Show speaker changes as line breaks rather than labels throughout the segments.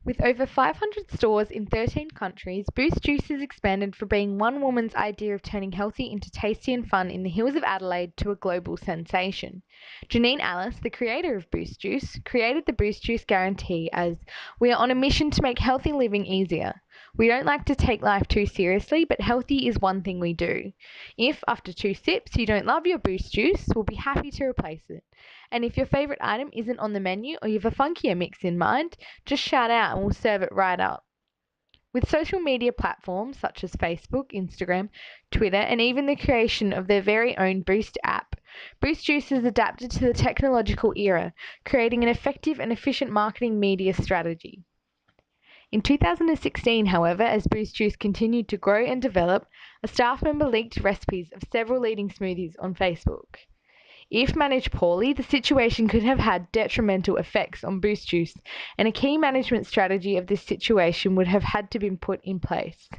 With over 500 stores in 13 countries, Boost Juice has expanded from being one woman's idea of turning healthy into tasty and fun in the hills of Adelaide to a global sensation. Janine Alice, the creator of Boost Juice, created the Boost Juice guarantee as "We are on a mission to make healthy living easier. We don't like to take life too seriously, but healthy is one thing we do. If, after 2 sips, you don't love your Boost Juice, we'll be happy to replace it. And if your favourite item isn't on the menu or you have a funkier mix in mind, just shout out and we'll serve it right up." With social media platforms such as Facebook, Instagram, Twitter, and even the creation of their very own Boost app, Boost Juice has adapted to the technological era, creating an effective and efficient marketing media strategy. In 2016, however, as Boost Juice continued to grow and develop, a staff member leaked recipes of several leading smoothies on Facebook. If managed poorly, the situation could have had detrimental effects on Boost Juice, and a key management strategy of this situation would have had to be put in place.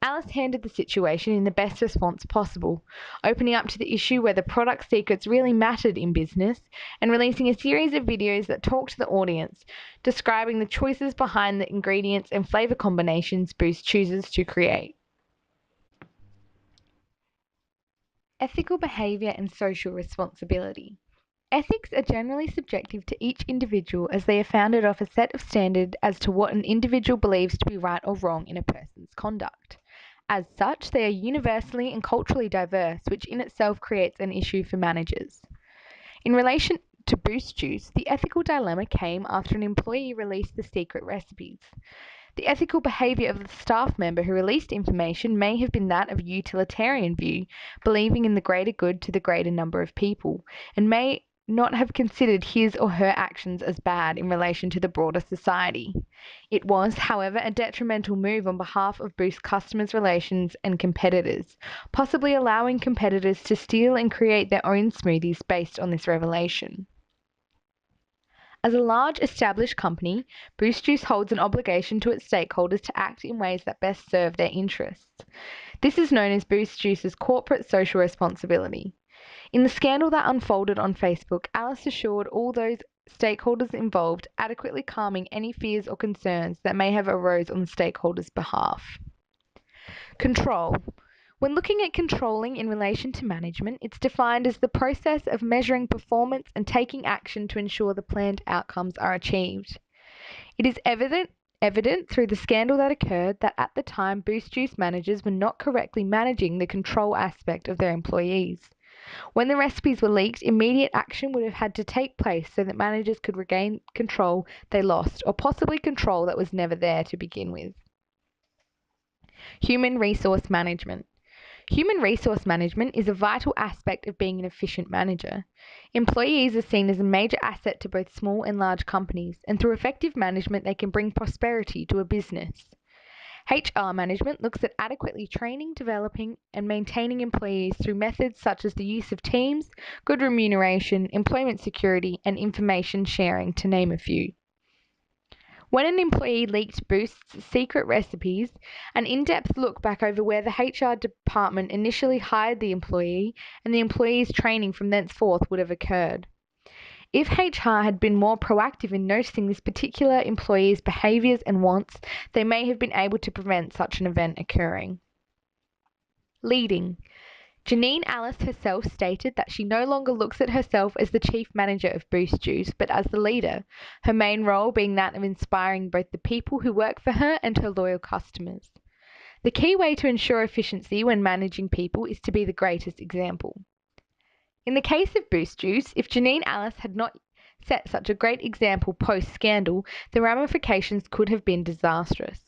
Alice handled the situation in the best response possible, opening up to the issue whether product secrets really mattered in business, and releasing a series of videos that talked to the audience, describing the choices behind the ingredients and flavour combinations Boost chooses to create. Ethical behaviour and social responsibility. Ethics are generally subjective to each individual as they are founded off a set of standards as to what an individual believes to be right or wrong in a person's conduct. As such, they are universally and culturally diverse, which in itself creates an issue for managers. In relation to Boost Juice, the ethical dilemma came after an employee released the secret recipes. The ethical behaviour of the staff member who released information may have been that of a utilitarian view, believing in the greater good to the greater number of people, and may not have considered his or her actions as bad in relation to the broader society. It was, however, a detrimental move on behalf of Boost customers' relations and competitors, possibly allowing competitors to steal and create their own smoothies based on this revelation. As a large established company, Boost Juice holds an obligation to its stakeholders to act in ways that best serve their interests. This is known as Boost Juice's corporate social responsibility. In the scandal that unfolded on Facebook, Alice assured all those stakeholders involved, adequately calming any fears or concerns that may have arose on the stakeholders' behalf. Control. When looking at controlling in relation to management, it's defined as the process of measuring performance and taking action to ensure the planned outcomes are achieved. It is evident through the scandal that occurred that at the time Boost Juice managers were not correctly managing the control aspect of their employees. When the recipes were leaked, immediate action would have had to take place so that managers could regain control they lost, or possibly control that was never there to begin with. Human resource management. Human resource management is a vital aspect of being an efficient manager. Employees are seen as a major asset to both small and large companies, and through effective management they can bring prosperity to a business. HR management looks at adequately training, developing, and maintaining employees through methods such as the use of teams, good remuneration, employment security, and information sharing, to name a few. When an employee leaked Boost's secret recipes, an in-depth look back over where the HR department initially hired the employee and the employee's training from thenceforth would have occurred. If HR had been more proactive in noticing this particular employee's behaviours and wants, they may have been able to prevent such an event occurring. Leading. Janine Alice herself stated that she no longer looks at herself as the chief manager of Boost Juice, but as the leader, her main role being that of inspiring both the people who work for her and her loyal customers. The key way to ensure efficiency when managing people is to be the greatest example. In the case of Boost Juice, if Janine Alice had not set such a great example post-scandal, the ramifications could have been disastrous.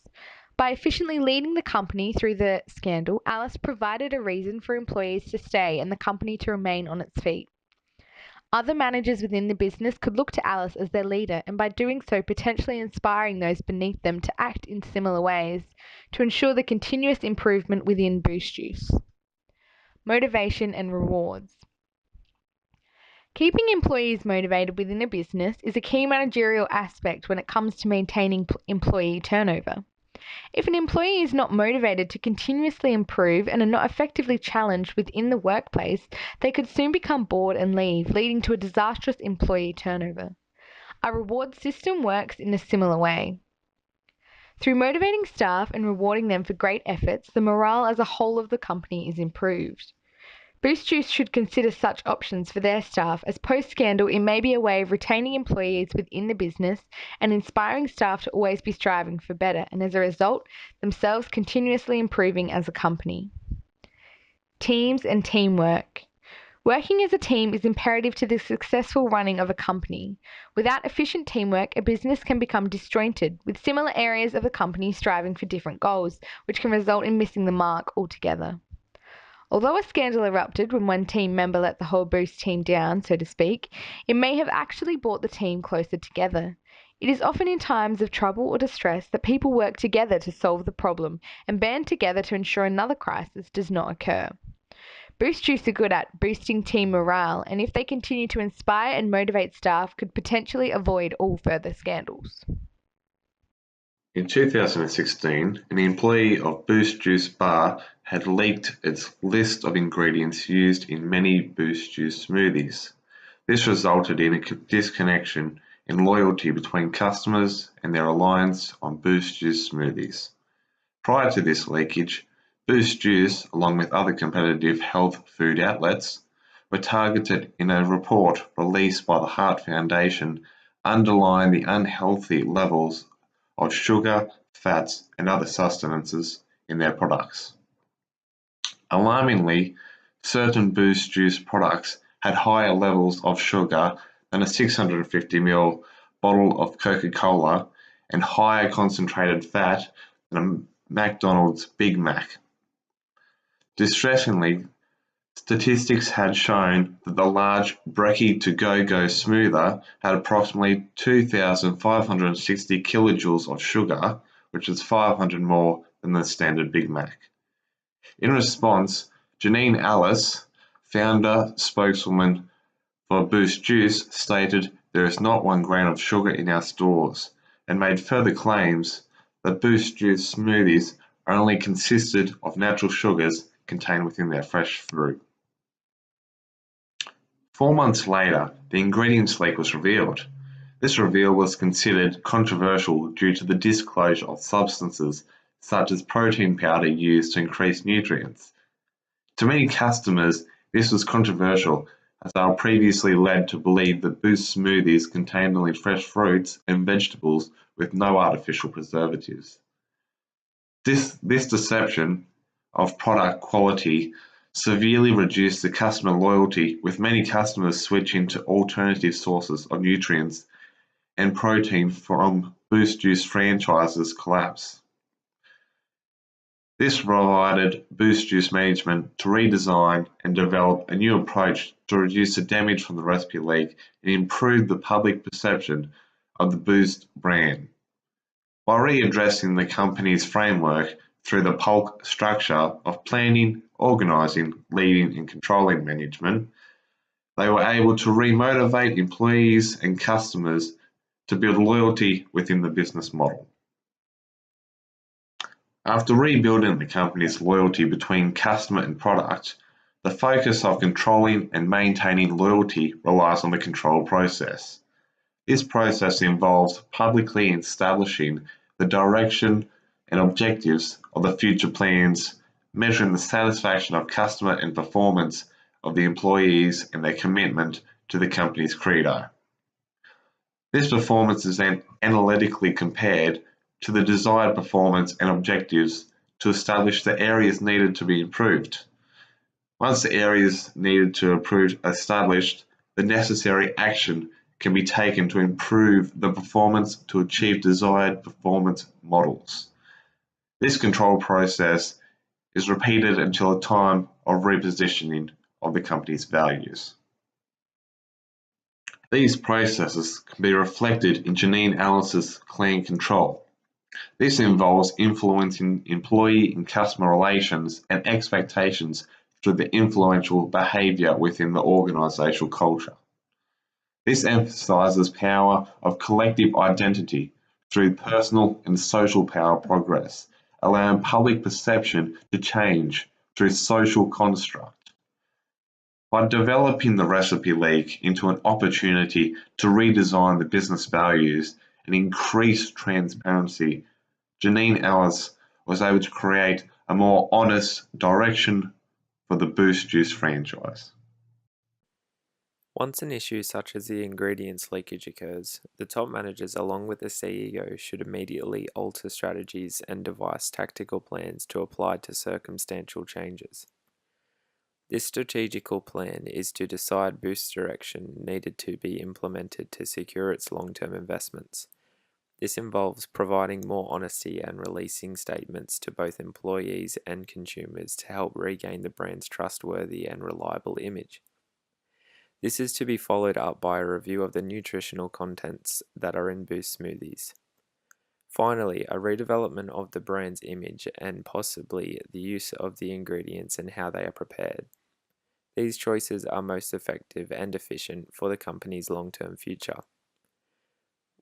By efficiently leading the company through the scandal, Alice provided a reason for employees to stay and the company to remain on its feet. Other managers within the business could look to Alice as their leader, and by doing so potentially inspiring those beneath them to act in similar ways to ensure the continuous improvement within Boost Juice. Motivation and rewards. Keeping employees motivated within a business is a key managerial aspect when it comes to maintaining employee turnover. If an employee is not motivated to continuously improve and are not effectively challenged within the workplace, they could soon become bored and leave, leading to a disastrous employee turnover. A reward system works in a similar way. Through motivating staff and rewarding them for great efforts, the morale as a whole of the company is improved. Boost Juice should consider such options for their staff, as post-scandal it may be a way of retaining employees within the business and inspiring staff to always be striving for better, and as a result, themselves continuously improving as a company. Teams and teamwork. Working as a team is imperative to the successful running of a company. Without efficient teamwork, a business can become disjointed, with similar areas of the company striving for different goals, which can result in missing the mark altogether. Although a scandal erupted when one team member let the whole Boost team down, so to speak, it may have actually brought the team closer together. It is often in times of trouble or distress that people work together to solve the problem and band together to ensure another crisis does not occur. Boost Juice are good at boosting team morale, and if they continue to inspire and motivate staff, could potentially avoid all further scandals.
In 2016, an employee of Boost Juice Bar had leaked its list of ingredients used in many Boost Juice smoothies. This resulted in a disconnection in loyalty between customers and their reliance on Boost Juice smoothies. Prior to this leakage, Boost Juice, along with other competitive health food outlets, were targeted in a report released by the Heart Foundation underlying the unhealthy levels of sugar, fats, and other sustenances in their products. Alarmingly, certain Boost Juice products had higher levels of sugar than a 650ml bottle of Coca-Cola and higher concentrated fat than a McDonald's Big Mac. Distressingly, statistics had shown that the large Brekkie To Go smoother had approximately 2,560 kilojoules of sugar, which is 500 more than the standard Big Mac. In response, Janine Alice, founder spokeswoman for Boost Juice, stated, "There is not 1 gram of sugar in our stores," and made further claims that Boost Juice smoothies only consisted of natural sugars contained within their fresh fruit. 4 months later, the ingredients leak was revealed. This reveal was considered controversial due to the disclosure of substances such as protein powder used to increase nutrients. To many customers, this was controversial as they were previously led to believe that Boost smoothies contained only fresh fruits and vegetables with no artificial preservatives. This deception of product quality severely reduced the customer loyalty, with many customers switching to alternative sources of nutrients and protein from Boost Juice franchises collapse. This provided Boost Juice management to redesign and develop a new approach to reduce the damage from the recipe leak and improve the public perception of the Boost brand. By readdressing the company's framework through the POLC structure of planning, organising, leading and controlling management, they were able to re-motivate employees and customers to build loyalty within the business model. After rebuilding the company's loyalty between customer and product, the focus of controlling and maintaining loyalty relies on the control process. This process involves publicly establishing the direction and objectives of the future plans, measuring the satisfaction of customer and performance of the employees and their commitment to the company's credo. This performance is then analytically compared to the desired performance and objectives to establish the areas needed to be improved. Once the areas needed to improve are established, the necessary action can be taken to improve the performance to achieve desired performance models. This control process is repeated until a time of repositioning of the company's values. These processes can be reflected in Janine Alice's clean control. This involves influencing employee and customer relations and expectations through the influential behaviour within the organisational culture. This emphasises power of collective identity through personal and social power progress, allowing public perception to change through social construct. By developing the recipe leak into an opportunity to redesign the business values and increase transparency Janine Ellis was able to create a more honest direction for the Boost Juice franchise.
Once an issue such as the ingredients leakage occurs, the top managers along with the CEO should immediately alter strategies and devise tactical plans to apply to circumstantial changes. This strategical plan is to decide Boost's direction needed to be implemented to secure its long-term investments. This involves providing more honesty and releasing statements to both employees and consumers to help regain the brand's trustworthy and reliable image. This is to be followed up by a review of the nutritional contents that are in Boost smoothies. Finally, a redevelopment of the brand's image and possibly the use of the ingredients and how they are prepared. These choices are most effective and efficient for the company's long-term future.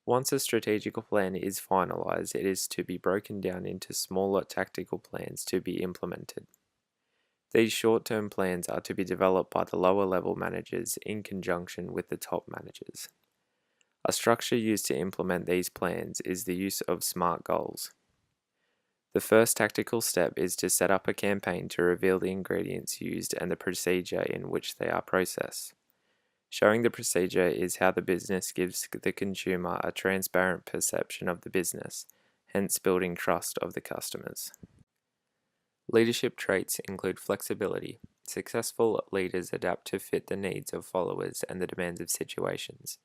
Once a strategical plan is finalized, it is to be broken down into smaller tactical plans to be implemented. These short-term plans are to be developed by the lower-level managers in conjunction with the top managers. A structure used to implement these plans is the use of SMART goals. The first tactical step is to set up a campaign to reveal the ingredients used and the procedure in which they are processed. Showing the procedure is how the business gives the consumer a transparent perception of the business, hence building trust of the customers. Leadership traits include flexibility. Successful leaders adapt to fit the needs of followers and the demands of situations.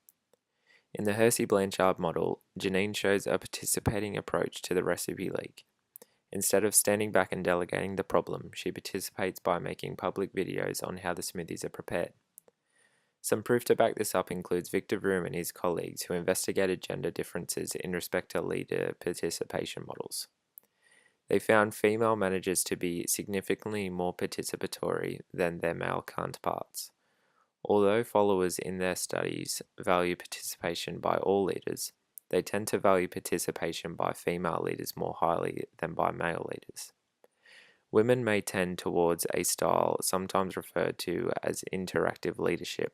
In the Hersey-Blanchard model, Janine shows a participating approach to the recipe leak. Instead of standing back and delegating the problem, she participates by making public videos on how the smoothies are prepared. Some proof to back this up includes Victor Vroom and his colleagues who investigated gender differences in respect to leader participation models. They found female managers to be significantly more participatory than their male counterparts. Although followers in their studies value participation by all leaders, they tend to value participation by female leaders more highly than by male leaders. Women may tend towards a style sometimes referred to as interactive leadership.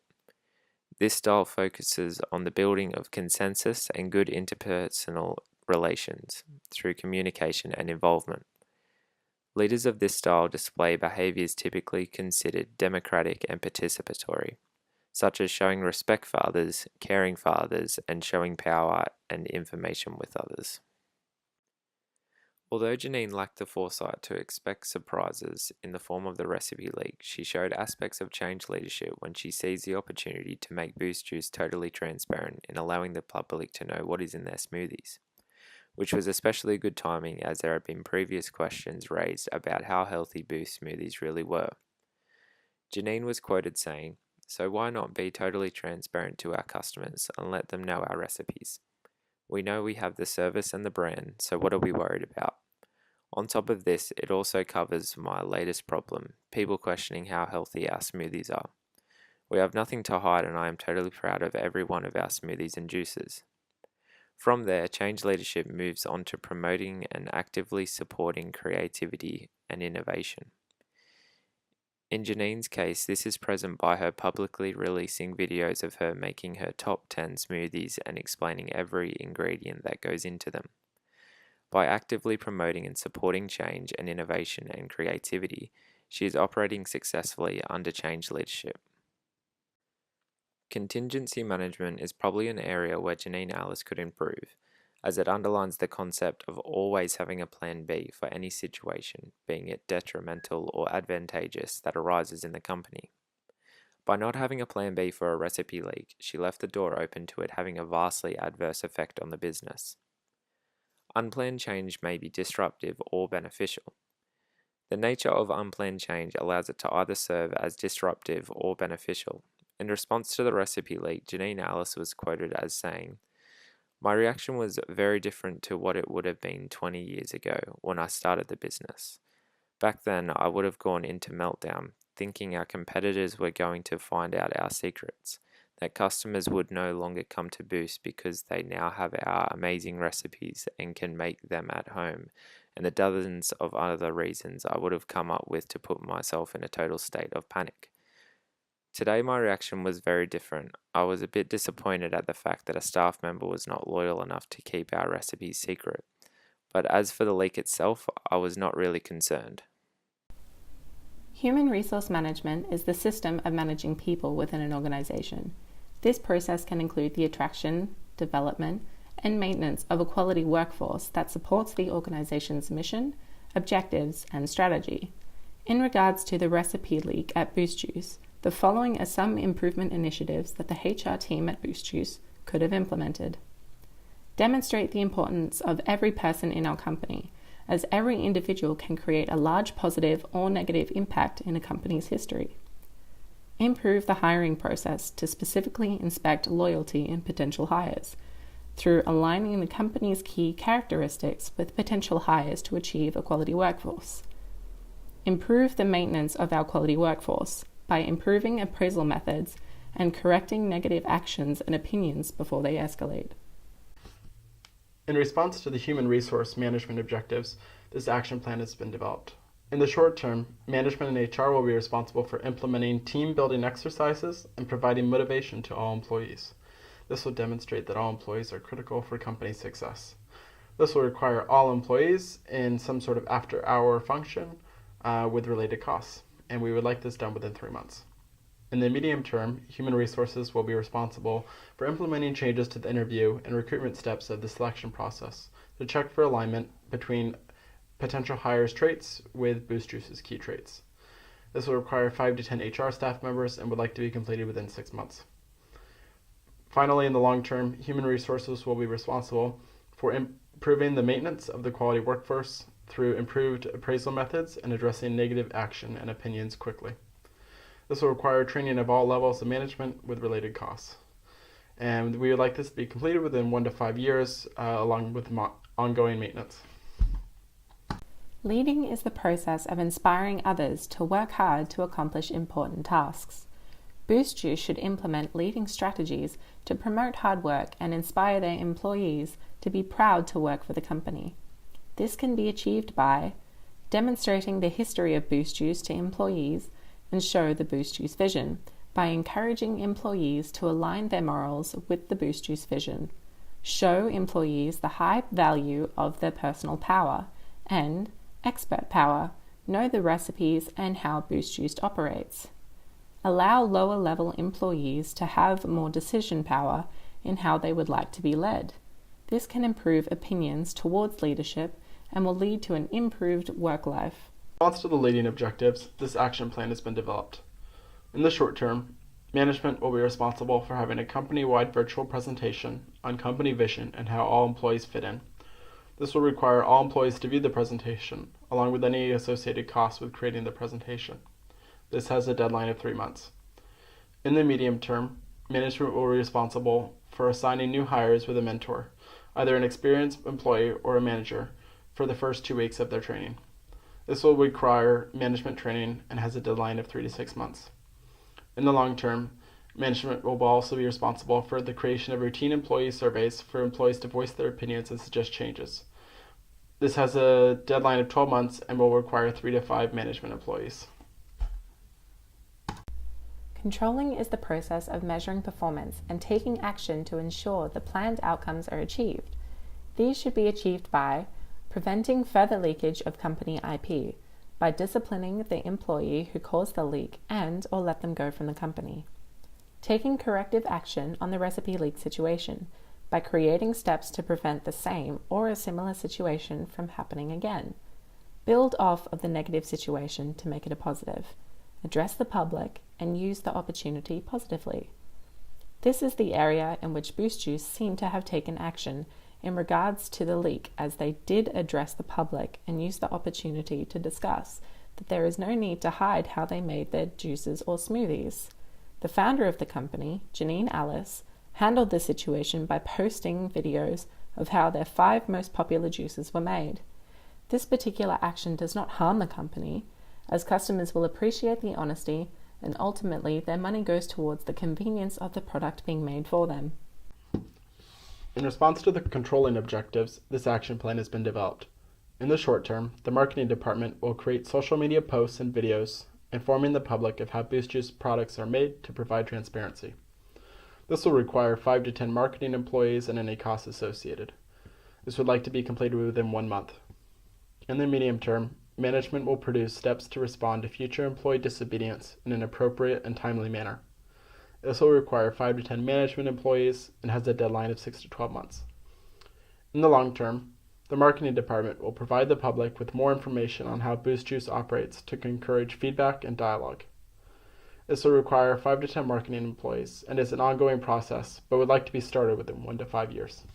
This style focuses on the building of consensus and good interpersonal relations through communication and involvement. Leaders of this style display behaviors typically considered democratic and participatory, such as showing respect for others, caring for others, and showing power and information with others. Although Janine lacked the foresight to expect surprises in the form of the recipe leak, she showed aspects of change leadership when she seized the opportunity to make Boost Juice totally transparent in allowing the public to know what is in their smoothies, which was especially good timing as there had been previous questions raised about how healthy Boost smoothies really were. Janine was quoted saying, "So why not be totally transparent to our customers and let them know our recipes? We know we have the service and the brand, so what are we worried about? On top of this, it also covers my latest problem, people questioning how healthy our smoothies are. We have nothing to hide and I am totally proud of every one of our smoothies and juices." From there, change leadership moves on to promoting and actively supporting creativity and innovation. In Janine's case, this is present by her publicly releasing videos of her making her top 10 smoothies and explaining every ingredient that goes into them. By actively promoting and supporting change and innovation and creativity, she is operating successfully under change leadership. Contingency management is probably an area where Janine Ellis could improve, as it underlines the concept of always having a plan B for any situation, being it detrimental or advantageous, that arises in the company. By not having a plan B for a recipe leak, she left the door open to it having a vastly adverse effect on the business. Unplanned change may be disruptive or beneficial. The nature of unplanned change allows it to either serve as disruptive or beneficial. In response to the recipe leak, Janine Ellis was quoted as saying, "My reaction was very different to what it would have been 20 years ago when I started the business. Back then, I would have gone into meltdown, thinking our competitors were going to find out our secrets, that customers would no longer come to Boost because they now have our amazing recipes and can make them at home, and the dozens of other reasons I would have come up with to put myself in a total state of panic. Today, my reaction was very different. I was a bit disappointed at the fact that a staff member was not loyal enough to keep our recipes secret. but as for the leak itself, I was not really concerned.
Human resource management is the system of managing people within an organization. This process can include the attraction, development, and maintenance of a quality workforce that supports the organization's mission, objectives, and strategy. In regards to the recipe leak at Boost Juice, the following are some improvement initiatives that the HR team at Boost Juice could have implemented. Demonstrate the importance of every person in our company, as every individual can create a large positive or negative impact in a company's history. Improve the hiring process to specifically inspect loyalty in potential hires, through aligning the company's key characteristics with potential hires to achieve a quality workforce. Improve the maintenance of our quality workforce by improving appraisal methods and correcting negative actions and opinions before they escalate.
In response to the human resource management objectives, this action plan has been developed. In the short term, management and HR will be responsible for implementing team-building exercises and providing motivation to all employees. This will demonstrate that all employees are critical for company success. This will require all employees in some sort of after-hour function with related costs, and we would like this done within 3 months. In the medium term, human resources will be responsible for implementing changes to the interview and recruitment steps of the selection process to check for alignment between potential hires' traits with Boost Juice's key traits. This will require 5 to 10 HR staff members and would like to be completed within 6 months. Finally, in the long term, human resources will be responsible for improving the maintenance of the quality workforce through improved appraisal methods and addressing negative action and opinions quickly. This will require training of all levels of management with related costs. And we would like this to be completed within 1 to 5 years, along with ongoing maintenance.
Leading is the process of inspiring others to work hard to accomplish important tasks. Boost Juice should implement leading strategies to promote hard work and inspire their employees to be proud to work for the company. This can be achieved by demonstrating the history of Boost Juice to employees and show the Boost Juice vision by encouraging employees to align their morals with the Boost Juice vision, show employees the high value of their personal power, and expert power, know the recipes and how Boost Juice operates. Allow lower level employees to have more decision power in how they would like to be led. This can improve opinions towards leadership and will lead to an improved work life.
In response to the leading objectives, this action plan has been developed. In the short term, management will be responsible for having a company-wide virtual presentation on company vision and how all employees fit in. This will require all employees to view the presentation, along with any associated costs with creating the presentation. This has a deadline of 3 months. In the medium term, management will be responsible for assigning new hires with a mentor, either an experienced employee or a manager, for the first 2 weeks of their training. This will require management training and has a deadline of 3 to 6 months. In the long term, management will also be responsible for the creation of routine employee surveys for employees to voice their opinions and suggest changes. This has a deadline of 12 months and will require 3 to 5 management employees.
Controlling is the process of measuring performance and taking action to ensure the planned outcomes are achieved. These should be achieved by preventing further leakage of company IP, by disciplining the employee who caused the leak and or let them go from the company. Taking corrective action on the recipe leak situation, by creating steps to prevent the same or a similar situation from happening again. Build off of the negative situation to make it a positive. Address the public and use the opportunity positively. This is the area in which Boost Juice seem to have taken action in regards to the leak, as they did address the public and use the opportunity to discuss that there is no need to hide how they made their juices or smoothies. The founder of the company, Janine Alice, handled the situation by posting videos of how their 5 most popular juices were made. This particular action does not harm the company, as customers will appreciate the honesty and ultimately their money goes towards the convenience of the product being made for them.
In response to the controlling objectives, this action plan has been developed. In the short term, the marketing department will create social media posts and videos informing the public of how Boost Juice products are made to provide transparency. This will require 5 to 10 marketing employees and any costs associated. This would like to be completed within 1 month. In the medium term, management will produce steps to respond to future employee disobedience in an appropriate and timely manner. This will require 5 to 10 management employees and has a deadline of 6 to 12 months. In the long term, the marketing department will provide the public with more information on how Boost Juice operates to encourage feedback and dialogue. This will require 5 to 10 marketing employees and is an ongoing process, but would like to be started within 1 to 5 years.